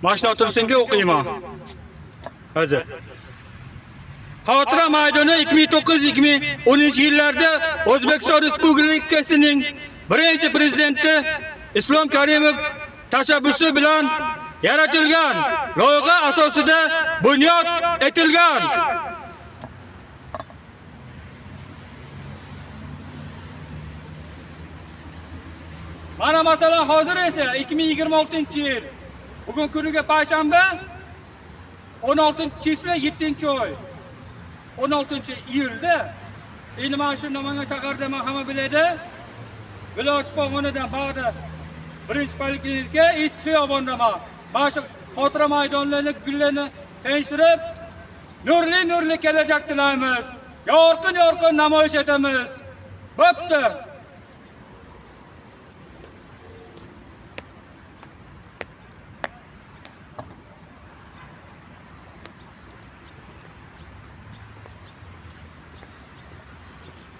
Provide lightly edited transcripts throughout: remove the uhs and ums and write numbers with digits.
Mashina o'tirsinga o'qiyman. Hozir. Xotira maydoni 2009-2010 yillarda O'zbekiston Respublikasining birinchi prezidenti Islom Karimov tashabbusi bilan yaratilgan loyiha asosida bunyod etilgan. Mana masalan hozir esa 2026-yil bugun kuniga payshanba 16-chisli 7-oy 16-iyulda endi mana shu Namangan shaharida men hamma biladi. Viloyat shifoxonadan bag'da birinchi poliklinika eski xiyobondaman. Mana shu xotira maydonlarini gullarni tenshirib nurli kelajak tilaymiz. Yorqin namoyish etamiz. Bo'pti.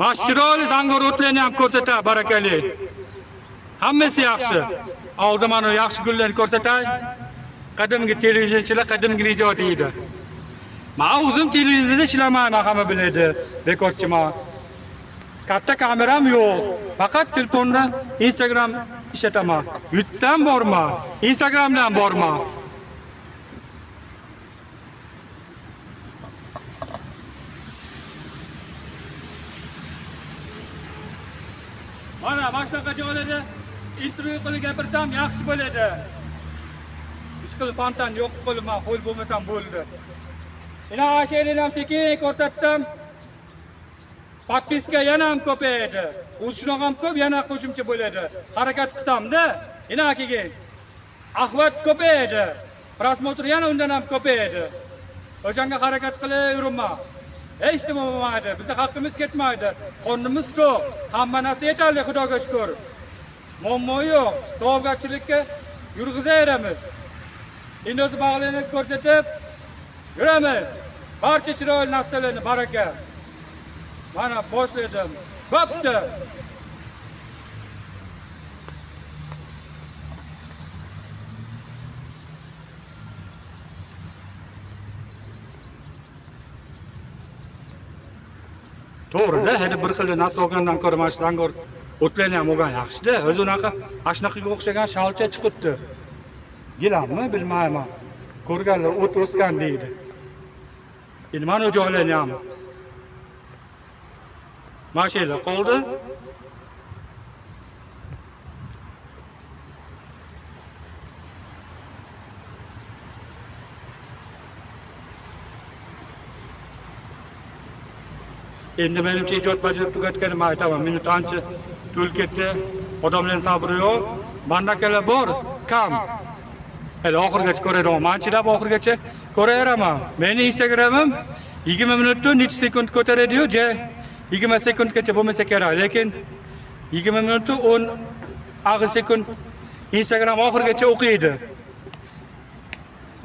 Mashchiroyli zangor o'tlarni ham ko'rsatay, barakali. Hammasi yaxshi. Oldi mana yaxshi gullarni ko'rsatay. Qadimgi televizorchilar qadimgi ijod edi. Men o'zim televizorda ishlamayman, hamma biladi. Bekorchiman. Katta kameram yo'q. Faqat telefondan Instagram ishlataman. YouTube'dan borman, Instagramdan borman. Mana shunaqa joylarda intervyu qilib gapirsam yaxshi bo'ladi. Hech qilib fantan yo'q qo'liman, qo'l bo'lmasam bo'ldi. Ina ashaylarni ham sekin ko'rsatsam, podpiska yana ham ko'payadi. Shunaqa ham ko'p, yana qo'shimcha bo'ladi. Harakat qilsam-da, ina keyin ahvat ko'payadi. Prosmotr yana undan ham ko'payadi. O'shanga harakat qilaverman. Hech nima bo'lmaydi. Bizning haqqimiz ketmaydi. Qonunimiz to'q. Hamma narsa yetarli, Xudoga shukr. Muammo yo'q. Savobgarchilikka yurg'izaveramiz. Endi o'z bag'larini ko'rsatib yuramiz. Barcha chiroyli narsalarni baraka. Mana boshladim. Bo'pti. To'g'ri-da, hali bir xil narsa olgandan ko'ra mana shu zangor o'tlarni ham olgan yaxshi-da. O'zi unaqa ashnaqaga o'xshagan shalcha chiqibdi. Gilammi, bilmayman. Ko'rganlar o't o'sgan deydi. Endi mana joylarni ham mashinalar qoldi. Endi menimcha ijod bajarib tugatganimni aytaman. Minut ancha to'lib ketsa, odamlarning sabri yo'q. Bandakalar bor, kam. Hali oxirigacha ko'radigan. Men chidab oxirigacha ko'raveraman. Meni Instagramim 20 minutda necha sekund ko'taradi-yu, 20 sekundgacha bo'lmasa kerak, lekin 20 minutda 10 sekund Instagram oxirigacha o'qiydi.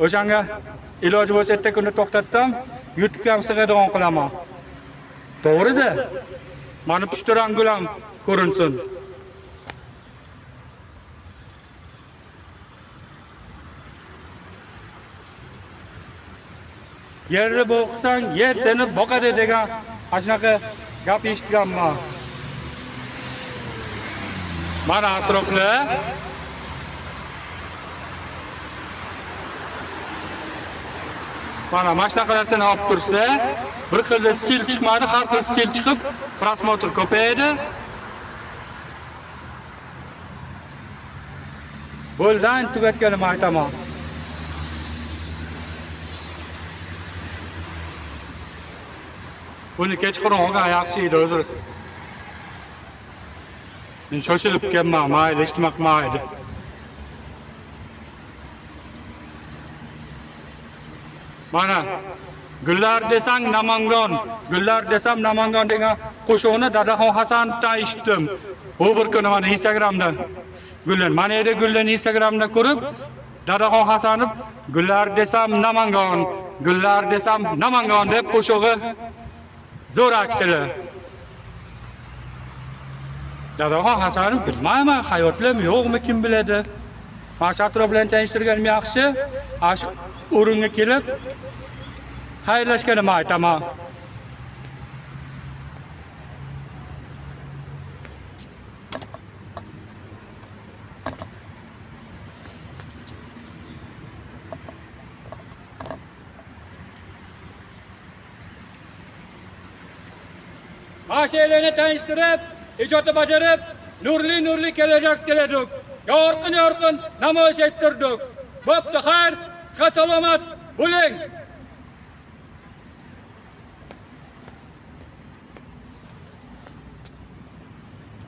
O'shanga iloji bo'lsa erta kunda to'xtatsam, YouTube'ga ham sig'adigan qilaman. To'g'ri-da. Mana pushtiran gulam ko'rinsin. Yerni boqsang, yer seni boqadi degan shunaqa gap eshitganman. Mana atroflar mana mashinaqalarni olib tursa, bir xil stil chiqmadi, har xil stil chiqib, prosmotr ko'paydi. Bo'ldan tugatganimni aytaman. Buni kechqurun olgan yaxshi edi o'zi. Men shoshilib kelman, mayli, eshitmoq mayli. Mana gullar desang Namangan, gullar desam Namangan degan qo'shiqni Dadaxon Hasanovdan eshitdim. U bir kuni mana Instagramdan gullar, mana edi gullarni Instagramda ko'rib, Dadaxon Hasanov gullar desam Namangan, gullar desam Namangan deb qo'shig'i zo'r aytdilar. Dadaxon Hasanov bilmayman, hayotlam yo'qmi, kim biladi. Mana shu atrof bilan tanishtirganim yaxshi. Ana shu o'ringa kelib xayrlashganimni aytaman. Aşelerini tanıştırıp, icatı bacarıp, nurli gelecek diledik. Yorqun namoyish ettirdik. Bo'pti, xayr, sağ salomat bo'ling.